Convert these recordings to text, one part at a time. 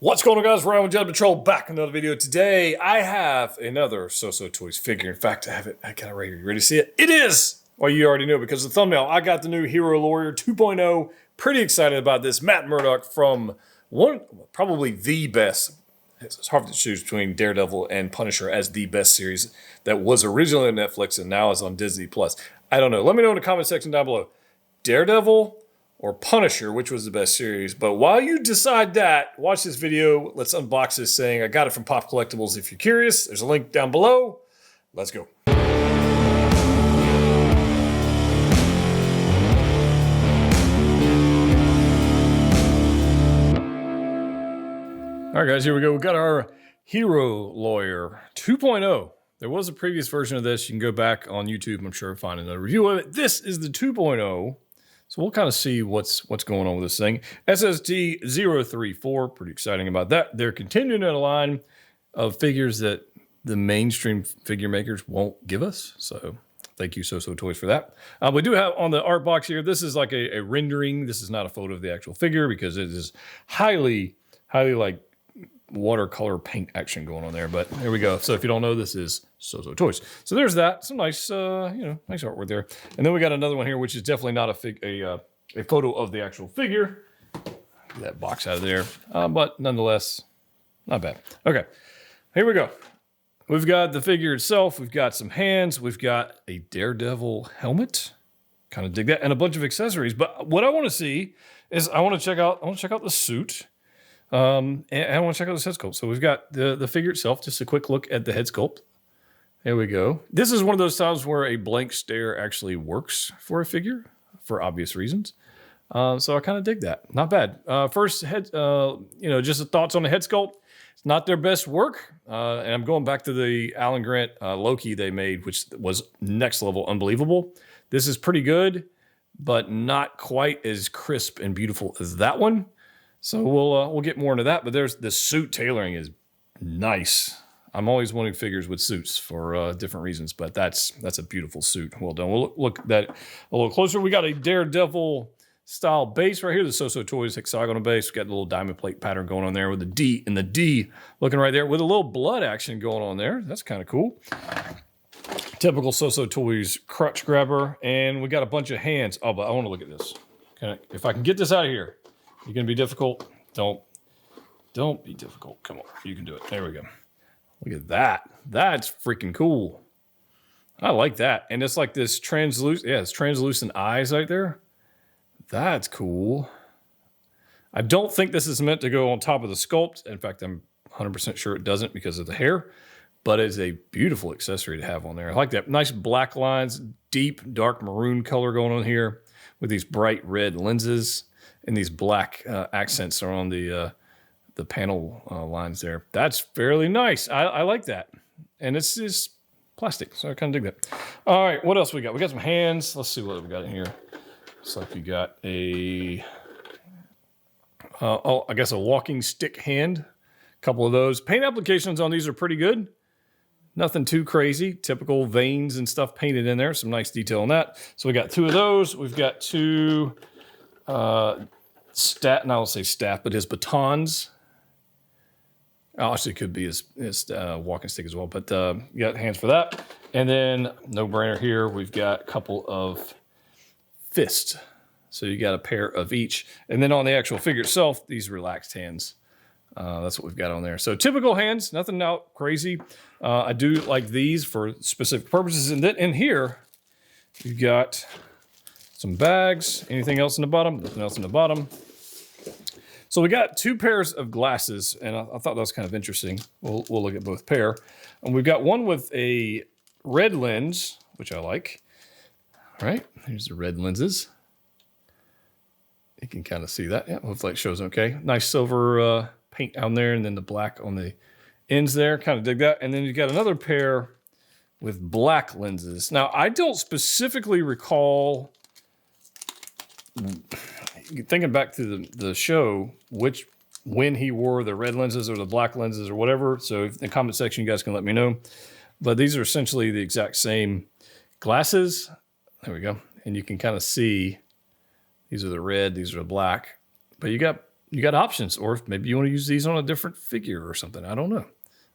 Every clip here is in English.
What's going on, guys? Ryan with Jedha Patrol back in another video. Today, I have another SooSooToys figure. In fact, I got it right here. You ready to see it? It is! Well, you already know because of the thumbnail. I got the new Hero Lawyer 2.0. Pretty excited about this. Matt Murdock from probably the best. It's hard to choose between Daredevil and Punisher as the best series that was originally on Netflix and now is on Disney+. I don't know. Let me know in the comment section down below. Daredevil or Punisher, which was the best series. But while you decide that, watch this video. Let's unbox this thing. I got it from Pop Collectibles if you're curious. There's a link down below. Let's go. All right, guys, here we go. We got our Hero Lawyer 2.0. There was a previous version of this. You can go back on YouTube, I'm sure, and find another review of it. This is the 2.0. So we'll kind of see what's going on with this thing. SSD 034, pretty exciting about that. They're continuing in a line of figures that the mainstream figure makers won't give us. So thank you, SooSooToys, for that. We do have on the art box here, this is like a rendering. This is not a photo of the actual figure because it is highly like watercolor paint action going on there, but there we go. So if you don't know, this is SooSooToys. So there's that. Some nice, nice artwork there. And then we got another one here, which is definitely not a photo of the actual figure. Get that box out of there, but nonetheless, not bad. Okay, here we go. We've got the figure itself. We've got some hands. We've got a Daredevil helmet. Kind of dig that, and a bunch of accessories. But what I want to see is I want to check out the suit. And I want to check out this head sculpt. So we've got the figure itself, just a quick look at the head sculpt. There we go. This is one of those times where a blank stare actually works for a figure for obvious reasons. So I kind of dig that. Not bad. First head, just the thoughts on the head sculpt. It's not their best work. And I'm going back to the Alan Grant Loki they made, which was next level unbelievable. This is pretty good, but not quite as crisp and beautiful as that one. So we'll get more into that, but there's the suit tailoring is nice. I'm always wanting figures with suits for different reasons, but that's a beautiful suit. Well done. We'll look at that a little closer. We got a Daredevil style base right here, the SooSooToys hexagonal base. We got a little diamond plate pattern going on there with the D and the D looking right there with a little blood action going on there. That's kind of cool. Typical SooSooToys crutch grabber, and we got a bunch of hands. Oh, but I want to look at this. If I can get this out of here. You're gonna be difficult. Don't be difficult. Come on, you can do it. There we go. Look at that. That's freaking cool. I like that. And it's like this translucent, it's translucent eyes right there. That's cool. I don't think this is meant to go on top of the sculpt. In fact, I'm 100% sure it doesn't because of the hair, but it's a beautiful accessory to have on there. I like that. Nice black lines, deep dark maroon color going on here with these bright red lenses. And these black accents are on the panel lines there. That's fairly nice. I like that. And it's just plastic, so I kind of dig that. All right, what else we got? We got some hands. Let's see what we got in here. Looks like we got a, I guess a walking stick hand. A couple of those. Paint applications on these are pretty good. Nothing too crazy. Typical veins and stuff painted in there. Some nice detail on that. So we got two of those. We've got two... I won't say staff, but his batons. Oh, actually, it could be his walking stick as well. But you got hands for that. And then, no brainer here, we've got a couple of fists. So you got a pair of each. And then on the actual figure itself, these relaxed hands. That's what we've got on there. So typical hands, nothing out crazy. I do like these for specific purposes. And then in here, you've got some bags. Anything else in the bottom? Nothing else in the bottom. So we got two pairs of glasses, and I thought that was kind of interesting. We'll look at both pair. And we've got one with a red lens, which I like. All right, here's the red lenses. You can kind of see that. Yeah, hopefully it shows okay. Nice silver paint down there, and then the black on the ends there. Kind of dig that. And then you got another pair with black lenses. Now, I don't specifically recall... Thinking back to the show, when he wore the red lenses or the black lenses or whatever. So in the comment section, you guys can let me know. But these are essentially the exact same glasses. There we go. And you can kind of see these are the red, these are the black. But you got you got options, or maybe you want to use these on a different figure or something. I don't know.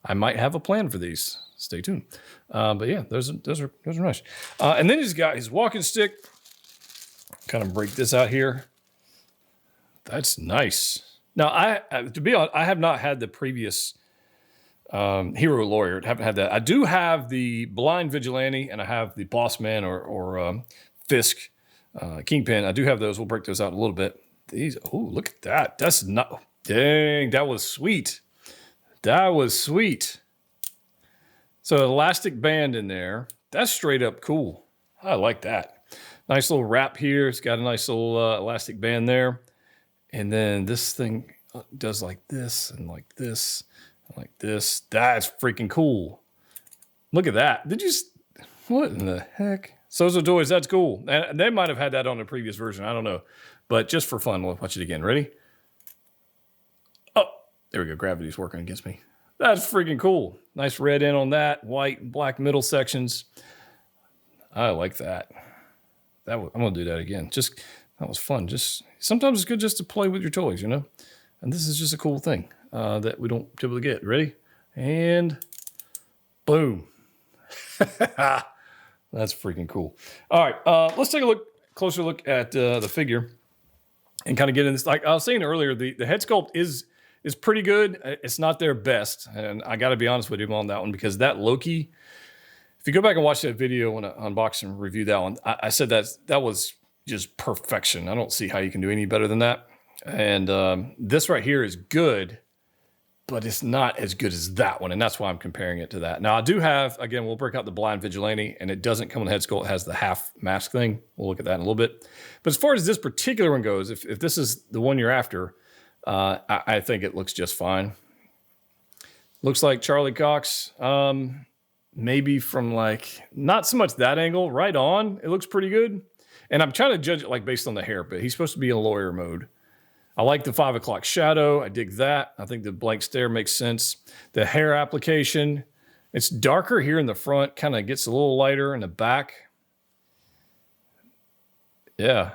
I might have a plan for these. Stay tuned. But yeah, those are nice. And then he's got his walking stick. Kind of break this out here. That's nice. Now, to be honest, I have not had the previous Hero Lawyer. I haven't had that. I do have the Blind Vigilante, and I have the Boss Man or Fisk Kingpin. I do have those. We'll break those out a little bit. These, oh, look at that. That's not, dang, that was sweet. That was sweet. So elastic band in there. That's straight up cool. I like that. Nice little wrap here. It's got a nice little elastic band there. And then this thing does like this and like this and like this. That's freaking cool. Look at that. What in the heck? SooSooToys, that's cool. And they might have had that on the previous version. I don't know. But just for fun, we'll watch it again. Ready? Oh, there we go. Gravity's working against me. That's freaking cool. Nice red end on that. White and black middle sections. I like that. I'm going to do that again. That was fun. Sometimes it's good just to play with your toys, you know? And this is just a cool thing that we don't typically get. Ready? And boom. That's freaking cool. All right, let's take a closer look at the figure and kind of get in this. Like I was saying earlier, the head sculpt is pretty good. It's not their best, and I got to be honest with you on that one, because that Loki, if you go back and watch that video when I unbox and review that one, I said that was just perfection. I don't see how you can do any better than that. And this right here is good, but it's not as good as that one, and that's why I'm comparing it to that. Now, I do have, again, we'll break out the Blind Vigilante, and it doesn't come with a head sculpt. It has the half mask thing. We'll look at that in a little bit. But as far as this particular one goes, if this is the one you're after, I think it looks just fine. Looks like Charlie Cox, maybe from like, not so much that angle, right on. It looks pretty good. And I'm trying to judge it like based on the hair, but he's supposed to be in lawyer mode. I like the 5 o'clock shadow. I dig that. I think the blank stare makes sense. The hair application, it's darker here in the front, kind of gets a little lighter in the back. Yeah,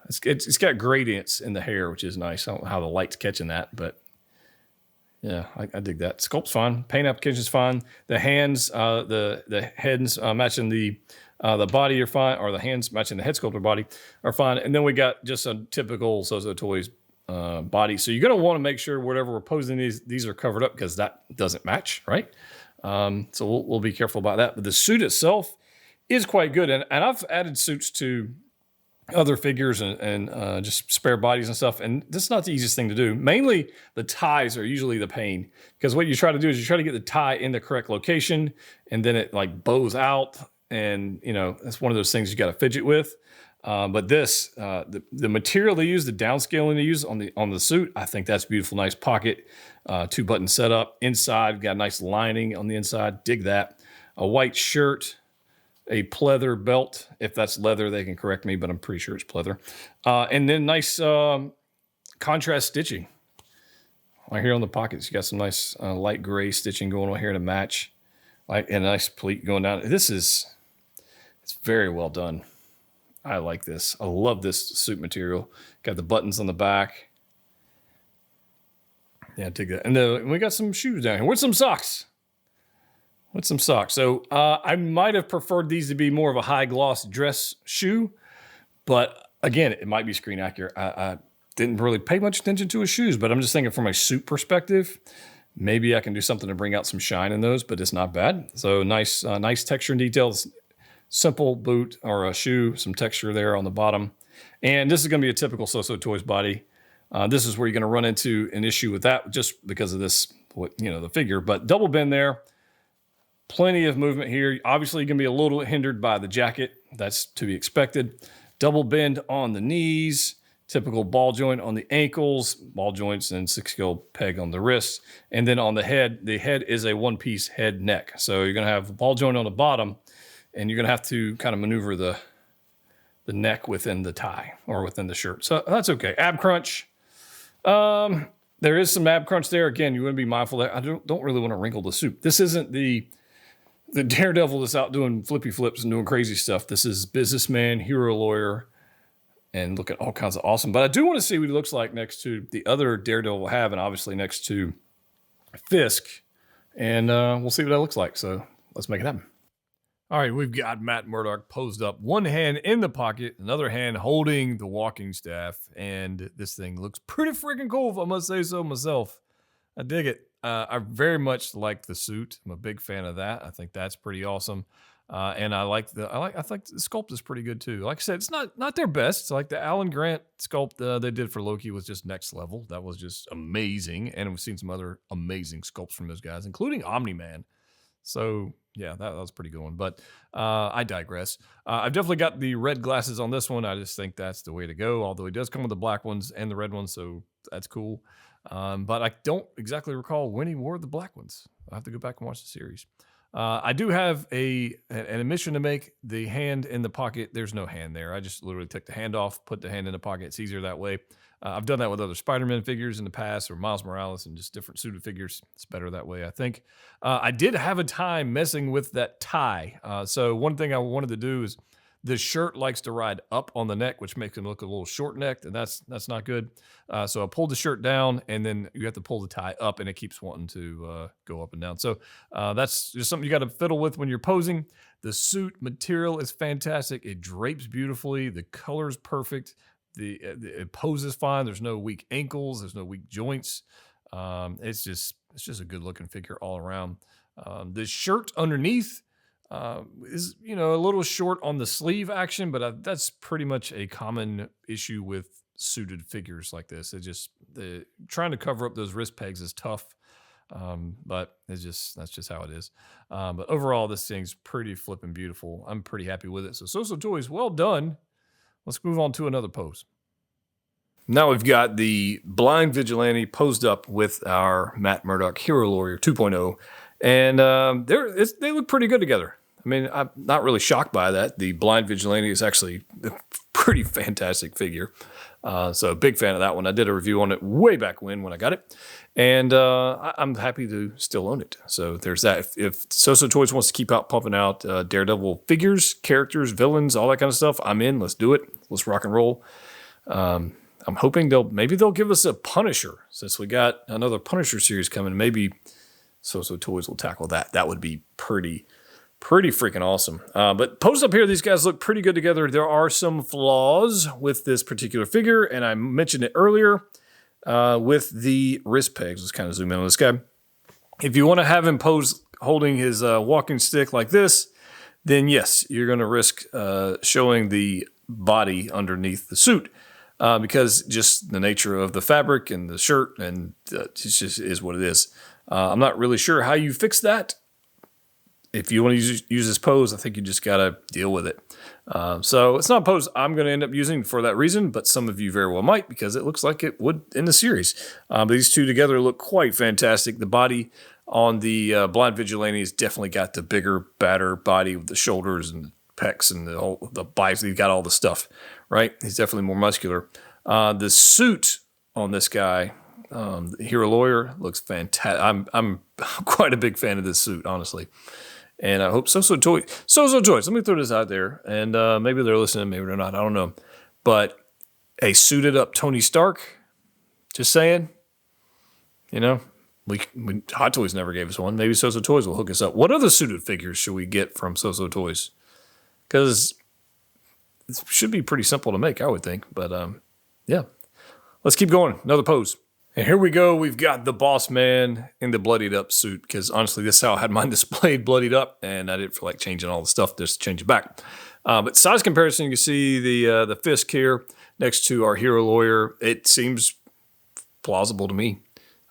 it's got gradients in the hair, which is nice. I don't know how the light's catching that, but yeah, I dig that. Sculpt's fine. Paint application's fine. The hands, the heads matching the body are fine, or the hands matching the head sculptor body are fine. And then we got just a typical SooSooToys body. So you're going to want to make sure whatever we're posing these are covered up, because that doesn't match, right? So we'll be careful about that. But the suit itself is quite good. And I've added suits to other figures and just spare bodies and stuff. And this is not the easiest thing to do. Mainly the ties are usually the pain, because what you try to do is you try to get the tie in the correct location, and then it like bows out. And, you know, that's one of those things you got to fidget with. But this, the material they use, the downscaling they use on the suit, I think that's beautiful. Nice pocket, 2-button setup. Inside, got a nice lining on the inside. Dig that. A white shirt, a pleather belt. If that's leather, they can correct me, but I'm pretty sure it's pleather. And then nice contrast stitching. Right here on the pockets, you got some nice light gray stitching going on here to match. And a nice pleat going down. It's very well done. I like this. I love this suit material. Got the buttons on the back. Yeah, dig that. And we got some shoes down here. With some socks. So I might have preferred these to be more of a high gloss dress shoe. But again, it might be screen accurate. I didn't really pay much attention to his shoes, but I'm just thinking from a suit perspective, maybe I can do something to bring out some shine in those, but it's not bad. So nice texture and details. Simple boot or a shoe, some texture there on the bottom. And this is going to be a typical SooSooToys body. This is where you're going to run into an issue with that just because of this, the figure. But double bend there. Plenty of movement here. Obviously, you're going to be a little hindered by the jacket. That's to be expected. Double bend on the knees. Typical ball joint on the ankles. Ball joints and 6-scale peg on the wrists. And then on the head is a one-piece head neck. So you're going to have a ball joint on the bottom, and you're going to have to kind of maneuver the neck within the tie or within the shirt. So that's okay. Ab crunch. There is some ab crunch there. Again, you want to be mindful that I don't really want to wrinkle the suit. This isn't the Daredevil that's out doing flippy flips and doing crazy stuff. This is businessman, hero lawyer, and looking all kinds of awesome. But I do want to see what he looks like next to the other Daredevil we'll have, and obviously next to Fisk. And we'll see what that looks like. So let's make it happen. All right, we've got Matt Murdock posed up, one hand in the pocket, another hand holding the walking staff, and this thing looks pretty freaking cool, if I must say so myself. I dig it. I very much like the suit. I'm a big fan of that. I think that's pretty awesome. And I think the sculpt is pretty good too. Like I said, it's not their best. It's like the Alan Grant sculpt they did for Loki was just next level. That was just amazing. And we've seen some other amazing sculpts from those guys, including Omni-Man. So yeah, that was pretty good one. But I digress. I've definitely got the red glasses on this one. I just think that's the way to go. Although he does come with the black ones and the red ones, so that's cool. But I don't exactly recall when he wore the black ones. I'll have to go back and watch the series. I do have an admission to make. The hand in the pocket, there's no hand there. I just literally took the hand off, put the hand in the pocket. It's easier that way. I've done that with other Spider-Man figures in the past, or Miles Morales and just different suited figures. It's better that way, I think. I did have a time messing with that tie. So one thing I wanted to do is the shirt likes to ride up on the neck, which makes him look a little short-necked, and that's not good. So I pulled the shirt down, and then you have to pull the tie up, and it keeps wanting to go up and down. So that's just something you got to fiddle with when you're posing. The suit material is fantastic. It drapes beautifully. The color's perfect. It poses fine. There's no weak ankles. There's no weak joints. It's just a good-looking figure all around. The shirt underneath is a little short on the sleeve action, but that's pretty much a common issue with suited figures like this. Trying to cover up those wrist pegs is tough, but that's just how it is. But overall, this thing's pretty flipping beautiful. I'm pretty happy with it. So SooSooToys, well done. Let's move on to another pose. Now we've got the Blind Vigilante posed up with our Matt Murdock Hero Lawyer 2.0, and they look pretty good together. I mean, I'm not really shocked by that. The Blind Vigilante is actually a pretty fantastic figure. So big fan of that one. I did a review on it way back when I got it. And I'm happy to still own it. So there's that. If SooSooToys wants to keep pumping out Daredevil figures, characters, villains, all that kind of stuff, I'm in. Let's do it. Let's rock and roll. I'm hoping they'll give us a Punisher, since we got another Punisher series coming. Maybe SooSooToys will tackle that. That would be pretty freaking awesome. But posed up here, these guys look pretty good together. There are some flaws with this particular figure, and I mentioned it earlier with the wrist pegs. Let's kind of zoom in on this guy. If you want to have him pose holding his walking stick like this, then yes, you're going to risk showing the body underneath the suit. Because just the nature of the fabric and the shirt, and it just is what it is. I'm not really sure how you fix that. If you want to use this pose, I think you just got to deal with it. So it's not a pose I'm going to end up using for that reason, but some of you very well might, because it looks like it would in the series. But these two together look quite fantastic. The body on the Blind Vigilante has definitely got the bigger, badder body with the shoulders and the pecs and the biceps. He's got all the stuff, right? He's definitely more muscular. The suit on this guy, the Hero Lawyer, looks fantastic. I'm quite a big fan of this suit, honestly. And I hope SooSooToys, let me throw this out there, and maybe they're listening, maybe they're not, I don't know. But a suited up Tony Stark, just saying, Hot Toys never gave us one. Maybe SooSooToys will hook us up. What other suited figures should we get from SooSooToys? Because it should be pretty simple to make, I would think. But yeah, let's keep going. Another pose. And here we go. We've got the Boss Man in the bloodied up suit, because honestly, this is how I had mine displayed, bloodied up, and I didn't feel like changing all the stuff, just to change it back. But size comparison, you can see the Fisk here next to our Hero Lawyer. It seems plausible to me.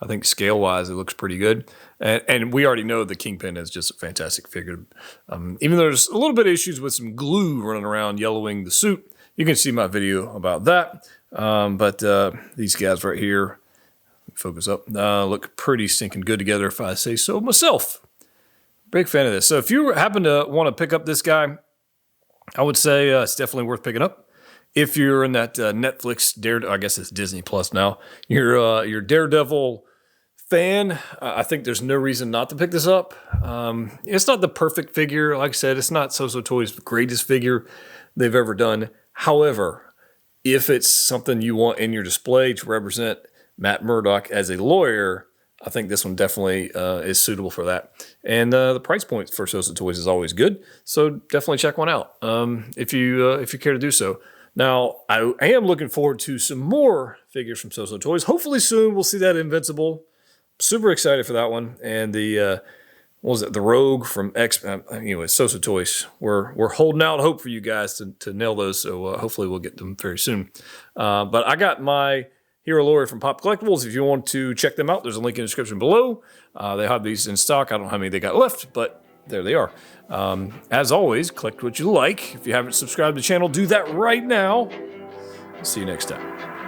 I think scale-wise, it looks pretty good. And we already know the Kingpin is just a fantastic figure. Even though there's a little bit of issues with some glue running around yellowing the suit, you can see my video about that. But these guys right here, focus up, look pretty stinking good together, if I say so myself. Big fan of this. So if you happen to want to pick up this guy, I would say it's definitely worth picking up. If you're in that Netflix, I guess it's Disney Plus now, you're Daredevil fan, I think there's no reason not to pick this up. It's not the perfect figure. Like I said, it's not SooSooToys' greatest figure they've ever done. However, if it's something you want in your display to represent Matt Murdock as a lawyer, I think this one definitely is suitable for that. And the price point for SooSooToys is always good, so definitely check one out if you care to do so. Now, I am looking forward to some more figures from SooSooToys. Hopefully soon we'll see that Invincible. Super excited for that one. And the what was it? The Rogue from anyway, SooSooToys. We're holding out hope for you guys to nail those. So hopefully we'll get them very soon. But I got my Hero Lawyer from Pop Collectibles. If you want to check them out, there's a link in the description below. They have these in stock. I don't know how many they got left, but there they are. As always, collect what you like. If you haven't subscribed to the channel, do that right now. See you next time.